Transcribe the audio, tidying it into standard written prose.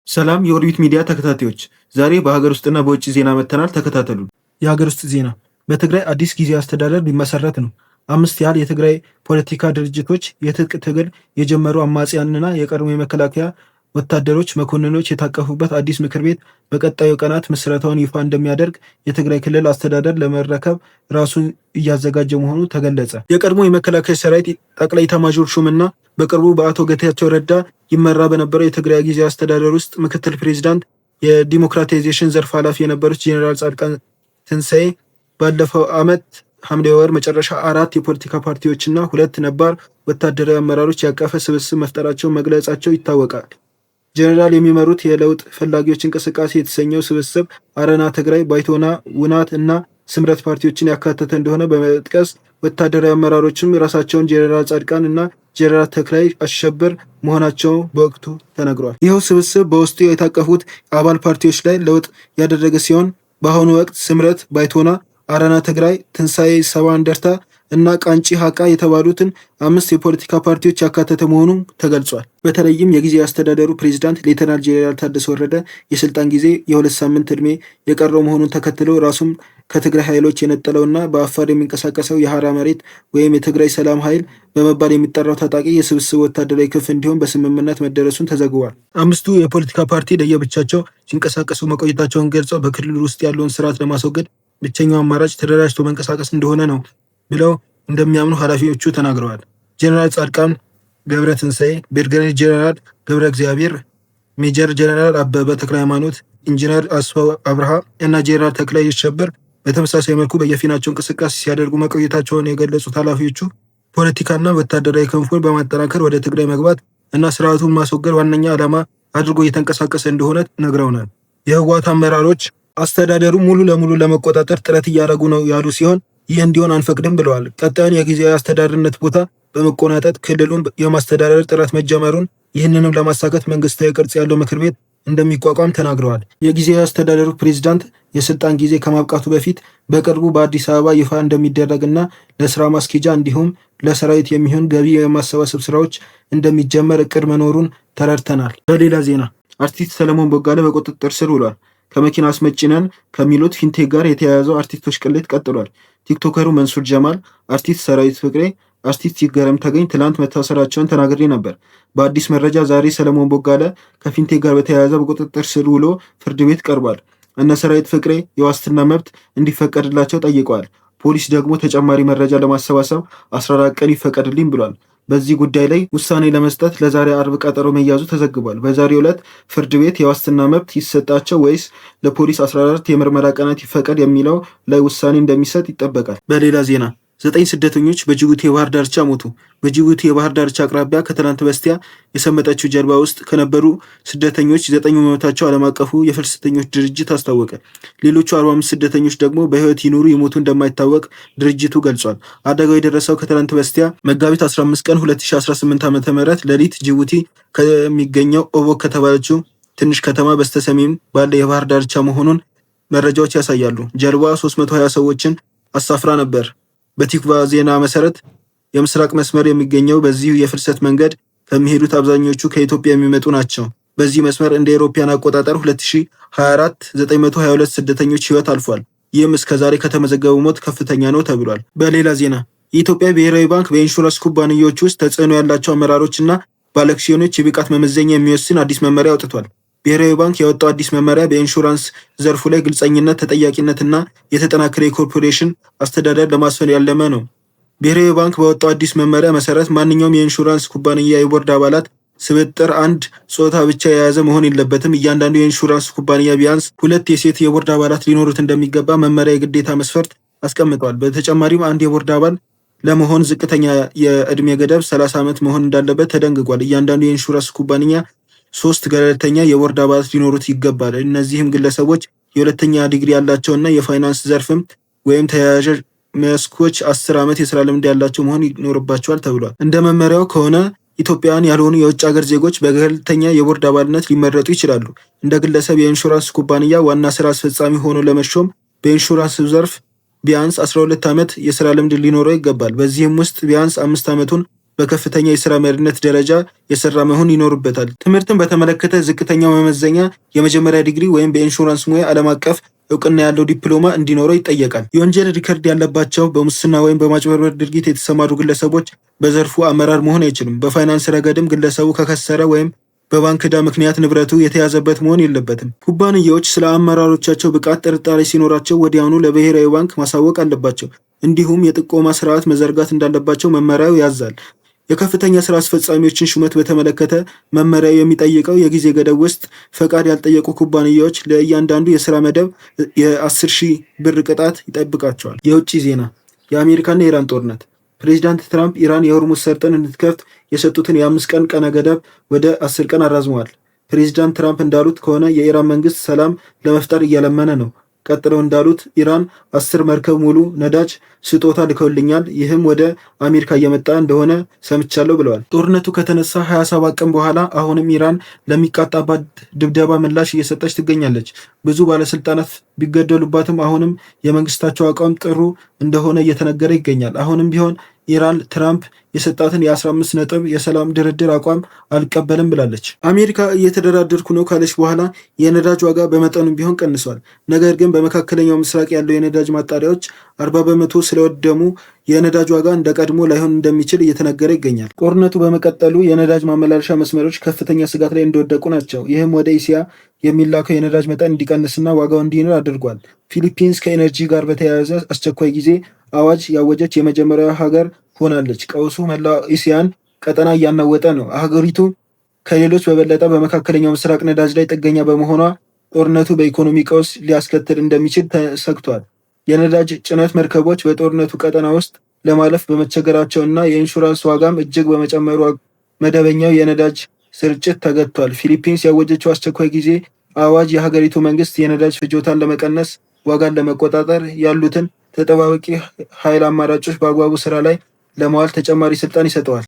ሰላም የኦርቢት ሚዲያ ተከታታዮች፣ ዛሬ በሀገር ውስጥና በውጭ ዜና መጥተናል። ተከታተሉን። የሀገር ውስጥ ዜና። በትግራይ አዲስ ጊዜያዊ አስተዳደር ሊመሰረት ነው። 5 ያህል የትግራይ ፖለቲካ ድርጅቶች የትጥቅ ትግል የጀመሩ አማጽያንና የቀድሞ የመከላከያ ወታደሮች መኮንኖች የታቀፉበት አዲስ ምክር ቤት በቀጣዩ ቀናት ምስረታውን ይፋ እንደሚያደርግ የትግራይ ክልል አስተዳደር ለመረከብ ራሱን እያዘጋጀ መሆኑ ተገለጸ። የቀድሞ የመከላከያ ሰራዊት ጠቅላይ ኤታማዦር ሹምና በቅርቡ በአቶ ጌታቸው ረዳ ይመራ በነበረው የትግራይ ጊዜያዊ አስተዳደር ውስጥ ምክትል ፕሬዚዳንት የዲሞክራታይዜሽን ዘርፍ ኃላፊ የነበሩት ጄኔራል ጻድቃን ትንሳኤ ባለፈው ዓመት ሐምሌ ወር መጨረሻ 4 የፖለቲካ ፓርቲዎችና 2 ነባር ወታደራዊ አመራሮች ያቀፈ ስብስብ መፍጠራቸውን መግለጻቸው ይታወቃል። ጄኔራል የሚመሩት የለውጥ ፈላጊዎች እንቅስቃሴ የተሰኘው ስብስብ አረና ትግራይ፣ ባይቶና፣ ውናት እና ስምረት ፓርቲዎችን ያካተተ እንደሆነ በመጥቀስ ወታደራዊ አመራሮችም ራሳቸውን ጄኔራል ጻድቃን እና ጄኔራል ተክላይ አሸብር መሆናቸው በወቅቱ ተነግሯል። ይኸው ስብስብ በውስጡ የታቀፉት አባል ፓርቲዎች ላይ ለውጥ ያደረገ ሲሆን በአሁኑ ወቅት ስምረት፣ ባይቶና፣ አረና ትግራይ፣ ትንሳኤ ሰባ እንደርታ እና ቃንጪ ሀቃ የተባሉትን 5 የፖለቲካ ፓርቲዎች ያካተተ መሆኑ ተገልጿል። በተለይም የጊዜያዊ አስተዳደሩ ፕሬዚዳንት ሌተናል ጄኔራል ታደሰ ወረደ የስልጣን ጊዜ የ2 ሳምንት ዕድሜ የቀረው መሆኑን ተከትሎ ራሱም ከትግራይ ኃይሎች የነጠለውና በአፋር የሚንቀሳቀሰው የሐራ መሬት ወይም የትግራይ ሰላም ኃይል በመባል የሚጠራው ታጣቂ የስብስብ ወታደራዊ ክንፍ እንዲሆን በስምምነት መደረሱን ተዘግቧል። 5ቱ የፖለቲካ ፓርቲ ለየብቻቸው ሲንቀሳቀሱ መቆየታቸውን ገልጸው በክልሉ ውስጥ ያለውን ስርዓት ለማስወገድ ብቸኛው አማራጭ ተደራጅቶ መንቀሳቀስ እንደሆነ ነው ብለው እንደሚያምኑ ኃላፊዎቹ ተናግረዋል። ጄኔራል ጻድቃን ገብረ ትንሳኤ፣ ብርጋዴር ጄኔራል ገብረ እግዚአብሔር፣ ሜጀር ጄኔራል አበበ ተክለ ሃይማኖት፣ ኢንጂነር አስፋው አብርሃ እና ጄኔራል ተክላይ አሸብር በተመሳሳይ መልኩ በየፊናቸው እንቅስቃሴ ሲያደርጉ መቆየታቸውን የገለጹት ኃላፊዎቹ ፖለቲካና ወታደራዊ ክንፉን በማጠናከር ወደ ትግራይ መግባት እና ስርዓቱን ማስወገድ ዋነኛ ዓላማ አድርጎ እየተንቀሳቀሰ እንደሆነ ነግረውናል። የህወሓት አመራሮች አስተዳደሩ ሙሉ ለሙሉ ለመቆጣጠር ጥረት እያደረጉ ነው ያሉ ሲሆን ይህ እንዲሆን አንፈቅድም ብለዋል። ቀጣዩን የጊዜያዊ አስተዳደርነት ቦታ በመቆናጠጥ ክልሉን የማስተዳደር ጥረት መጀመሩን፣ ይህንንም ለማሳካት መንግስታዊ ቅርጽ ያለው ምክር ቤት እንደሚቋቋም ተናግረዋል። የጊዜያዊ አስተዳደሩ ፕሬዚዳንት የስልጣን ጊዜ ከማብቃቱ በፊት በቅርቡ በአዲስ አበባ ይፋ እንደሚደረግና ለስራ ማስኬጃ እንዲሁም ለሰራዊት የሚሆን ገቢ የማሰባሰብ ስራዎች እንደሚጀመር እቅድ መኖሩን ተረድተናል። በሌላ ዜና አርቲስት ሰለሞን ቦጋለ በቁጥጥር ስር ውሏል። ከመኪና አስመጪ ነን ከሚሉት ፊንቴክ ጋር የተያያዘው አርቲስቶች ቅሌት ቀጥሏል። ቲክቶከሩ መንሱር ጀማል፣ አርቲስት ሰራዊት ፍቅሬ፣ አርቲስት ይገረም ተገኝ ትላንት መታሰራቸውን ተናግሬ ነበር። በአዲስ መረጃ ዛሬ ሰለሞን ቦጋለ ከፊንቴክ ጋር በተያያዘ በቁጥጥር ስር ውሎ ፍርድ ቤት ቀርቧል። እነ ሰራዊት ፍቅሬ የዋስትና መብት እንዲፈቀድላቸው ጠይቀዋል። ፖሊስ ደግሞ ተጨማሪ መረጃ ለማሰባሰብ 14 ቀን ይፈቀድልኝ ብሏል። በዚህ ጉዳይ ላይ ውሳኔ ለመስጠት ለዛሬ አርብ ቀጠሮ መያዙ ተዘግቧል። በዛሬው ዕለት ፍርድ ቤት የዋስትና መብት ይሰጣቸው ወይስ ለፖሊስ 14 የምርመራ ቀናት ይፈቀድ የሚለው ላይ ውሳኔ እንደሚሰጥ ይጠበቃል። በሌላ ዜና 9 ስደተኞች በጅቡቲ የባህር ዳርቻ ሞቱ። በጅቡቲ የባህር ዳርቻ አቅራቢያ ከትናንት በስቲያ የሰመጠችው ጀልባ ውስጥ ከነበሩ ስደተኞች 9 መሞታቸው ዓለም አቀፉ የፍልሰተኞች ድርጅት አስታወቀ። ሌሎቹ 45 ስደተኞች ደግሞ በሕይወት ይኑሩ ይሞቱ እንደማይታወቅ ድርጅቱ ገልጿል። አደጋው የደረሰው ከትናንት በስቲያ መጋቢት 15 ቀን 2018 ዓ.ም ሌሊት ጅቡቲ ከሚገኘው ኦቦክ ከተባለችው ትንሽ ከተማ በስተሰሜን ባለ የባህር ዳርቻ መሆኑን መረጃዎች ያሳያሉ። ጀልባዋ 320 ሰዎችን አሳፍራ ነበር። በቲክቫ ዜና መሰረት የምስራቅ መስመር የሚገኘው በዚሁ የፍልሰት መንገድ ከሚሄዱት አብዛኞቹ ከኢትዮጵያ የሚመጡ ናቸው። በዚህ መስመር እንደ አውሮፓውያን አቆጣጠር 2024 922 ስደተኞች ህይወት አልፏል። ይህም እስከዛሬ ከተመዘገበው ሞት ከፍተኛ ነው ተብሏል። በሌላ ዜና የኢትዮጵያ ብሔራዊ ባንክ በኢንሹራንስ ኩባንያዎች ውስጥ ተጽዕኖ ያላቸው አመራሮችና ባለአክሲዮኖች የብቃት መመዘኛ የሚወስን አዲስ መመሪያ አውጥቷል። ብሔራዊ ባንክ ያወጣው አዲስ መመሪያ በኢንሹራንስ ዘርፉ ላይ ግልጸኝነት፣ ተጠያቂነትና የተጠናከረ የኮርፖሬሽን አስተዳደር ለማስፈን ያለመ ነው። ብሔራዊ ባንክ ባወጣው አዲስ መመሪያ መሰረት ማንኛውም የኢንሹራንስ ኩባንያ የቦርድ አባላት ስብጥር አንድ ጾታ ብቻ የያዘ መሆን የለበትም። እያንዳንዱ የኢንሹራንስ ኩባንያ ቢያንስ 2 የሴት የቦርድ አባላት ሊኖሩት እንደሚገባ መመሪያ የግዴታ መስፈርት አስቀምጧል። በተጨማሪም አንድ የቦርድ አባል ለመሆን ዝቅተኛ የዕድሜ ገደብ 30 ዓመት መሆን እንዳለበት ተደንግጓል። እያንዳንዱ የኢንሹራንስ ኩባንያ 3 ገለልተኛ የቦርድ አባላት ሊኖሩት ይገባል። እነዚህም ግለሰቦች የሁለተኛ ዲግሪ ያላቸውና የፋይናንስ ዘርፍም ወይም ተያያዥ መስኮች 10 ዓመት የስራ ልምድ ያላቸው መሆን ይኖርባቸዋል ተብሏል። እንደ መመሪያው ከሆነ ኢትዮጵያውያን ያልሆኑ የውጭ ሀገር ዜጎች በገለልተኛ የቦርድ አባልነት ሊመረጡ ይችላሉ። እንደ ግለሰብ የኢንሹራንስ ኩባንያ ዋና ስራ አስፈጻሚ ሆኖ ለመሾም በኢንሹራንስ ዘርፍ ቢያንስ 12 ዓመት የስራ ልምድ ሊኖረው ይገባል። በዚህም ውስጥ ቢያንስ 5 ዓመቱን በከፍተኛ የስራ መሪነት ደረጃ የሰራ መሆን ይኖርበታል። ትምህርትን በተመለከተ ዝቅተኛው መመዘኛ የመጀመሪያ ዲግሪ ወይም በኢንሹራንስ ሙያ ዓለም አቀፍ እውቅና ያለው ዲፕሎማ እንዲኖረው ይጠየቃል። የወንጀል ሪከርድ ያለባቸው በሙስና ወይም በማጭበርበር ድርጊት የተሰማሩ ግለሰቦች በዘርፉ አመራር መሆን አይችሉም። በፋይናንስ ረገድም ግለሰቡ ከከሰረ ወይም በባንክ ዕዳ ምክንያት ንብረቱ የተያዘበት መሆን የለበትም። ኩባንያዎች ስለ አመራሮቻቸው ብቃት ጥርጣሬ ሲኖራቸው ወዲያውኑ ለብሔራዊ ባንክ ማሳወቅ አለባቸው። እንዲሁም የጥቆማ ስርዓት መዘርጋት እንዳለባቸው መመሪያው ያዛል። የከፍተኛ ስራ አስፈጻሚዎችን ሹመት በተመለከተ መመሪያው የሚጠይቀው የጊዜ ገደብ ውስጥ ፈቃድ ያልጠየቁ ኩባንያዎች ለእያንዳንዱ የስራ መደብ የ10,000 ብር ቅጣት ይጠብቃቸዋል። የውጭ ዜና። የአሜሪካና የኢራን ጦርነት። ፕሬዚዳንት ትራምፕ ኢራን የሆርሙዝ ሰርጥን እንድትከፍት የሰጡትን የ5 ቀን ቀነ ገደብ ወደ 10 ቀን አራዝመዋል። ፕሬዚዳንት ትራምፕ እንዳሉት ከሆነ የኢራን መንግስት ሰላም ለመፍጠር እየለመነ ነው። ቀጥለው እንዳሉት ኢራን 10 መርከብ ሙሉ ነዳጅ ስጦታ ልከውልኛል፣ ይህም ወደ አሜሪካ እየመጣ እንደሆነ ሰምቻለሁ ብለዋል። ጦርነቱ ከተነሳ 27 ቀን በኋላ አሁንም ኢራን ለሚቃጣባት ድብደባ ምላሽ እየሰጠች ትገኛለች። ብዙ ባለስልጣናት ቢገደሉባትም አሁንም የመንግስታቸው አቋም ጥሩ እንደሆነ እየተነገረ ይገኛል። አሁንም ቢሆን ኢራን ትራምፕ የሰጣትን የ15 ነጥብ የሰላም ድርድር አቋም አልቀበልም ብላለች። አሜሪካ እየተደራደርኩ ነው ካለች በኋላ የነዳጅ ዋጋ በመጠኑም ቢሆን ቀንሷል። ነገር ግን በመካከለኛው ምስራቅ ያለው የነዳጅ ማጣሪያዎች 40 በመቶ ስለወደሙ የነዳጅ ዋጋ እንደ ቀድሞ ላይሆን እንደሚችል እየተነገረ ይገኛል። ጦርነቱ በመቀጠሉ የነዳጅ ማመላለሻ መስመሮች ከፍተኛ ስጋት ላይ እንደወደቁ ናቸው። ይህም ወደ እስያ የሚላከው የነዳጅ መጠን እንዲቀንስና ዋጋው እንዲንር አድርጓል። ፊሊፒንስ ከኤነርጂ ጋር በተያያዘ አስቸኳይ ጊዜ አዋጅ ያወጀች የመጀመሪያው ሀገር ሆናለች። ቀውሱ መላው እስያን ቀጠና እያናወጠ ነው። ሀገሪቱ ከሌሎች በበለጠ በመካከለኛው ምስራቅ ነዳጅ ላይ ጥገኛ በመሆኗ ጦርነቱ በኢኮኖሚ ቀውስ ሊያስከትል እንደሚችል ተሰግቷል። የነዳጅ ጭነት መርከቦች በጦርነቱ ቀጠና ውስጥ ለማለፍ በመቸገራቸው እና የኢንሹራንስ ዋጋም እጅግ በመጨመሩ መደበኛው የነዳጅ ስርጭት ተገድቷል። ፊሊፒንስ ያወጀችው አስቸኳይ ጊዜ አዋጅ የሀገሪቱ መንግስት የነዳጅ ፍጆታን ለመቀነስ፣ ዋጋን ለመቆጣጠር ያሉትን ተጠባባቂ ኃይል አማራጮች በአግባቡ ስራ ላይ ለማዋል ተጨማሪ ስልጣን ይሰጠዋል።